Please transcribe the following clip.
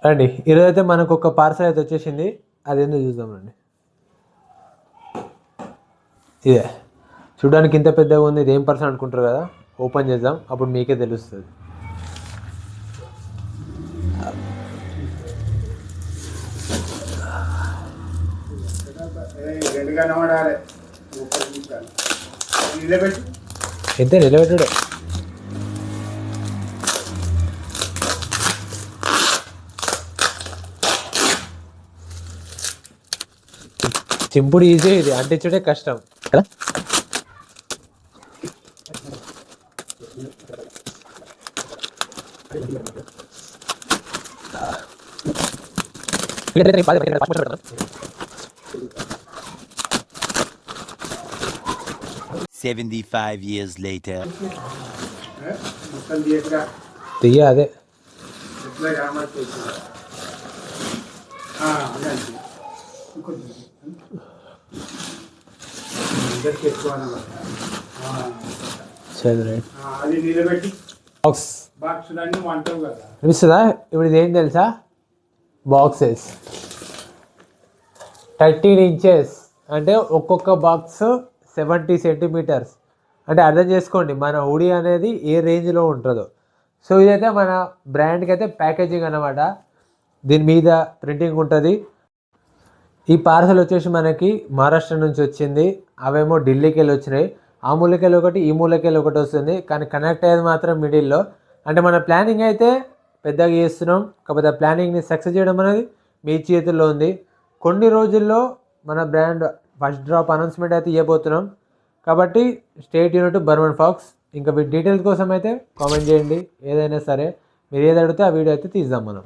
రండి ఈరోజు అయితే మనకు ఒక పార్సల్ అయితే వచ్చేసింది. అదేందో చూద్దాం రండి. ఇదే చూడడానికి ఇంత పెద్దగా ఉంది. ఇది ఏం పార్సల్ అనుకుంటారు కదా, ఓపెన్ చేద్దాం అప్పుడు మీకే తెలుస్తుంది. ఎంత నిలబెట్టుడే. చింపుడు ఈజీ, ఇది అంటించుడే కష్టం కదా. తీయ అదే అనిపిస్తుందా. ఇప్పుడు ఇది ఏం తెలుసా, బాక్సెస్ 13 ఇంచెస్ అంటే ఒక్కొక్క బాక్స్ 70 సెంటీమీటర్స్. అంటే అర్థం చేసుకోండి మన హుడీ అనేది ఏ రేంజ్లో ఉంటుందో. సో ఇదైతే మన బ్రాండ్కి అయితే ప్యాకేజింగ్ అన్నమాట. దీని మీద ప్రింటింగ్ ఉంటుంది. ఈ పార్సల్ వచ్చేసి మనకి మహారాష్ట్ర నుంచి వచ్చింది. అవేమో ఢిల్లీకి వెళ్ళి వచ్చినాయి. ఆ మూలకెళ్ళి ఒకటి, ఈ మూలకెళ్ళి ఒకటి వస్తుంది. కానీ కనెక్ట్ అయ్యేది మాత్రం మిడిల్లో. అంటే మన ప్లానింగ్ అయితే పెద్దగా చేస్తున్నాం, కాకపోతే ఆ ప్లానింగ్ని సక్సెస్ చేయడం అనేది మీ చేతుల్లో ఉంది. కొన్ని రోజుల్లో మన బ్రాండ్ ఫస్ట్ డ్రాప్ అనౌన్స్మెంట్ అయితే ఇవ్వబోతున్నాం. కాబట్టి స్టేట్ యూనిట్ బర్మన్ ఫాక్స్. ఇంకా మీ డీటెయిల్స్ కోసం అయితే కామెంట్ చేయండి. ఏదైనా సరే మీరు ఏది అడిగితే ఆ వీడియో అయితే తీద్దాం మనం.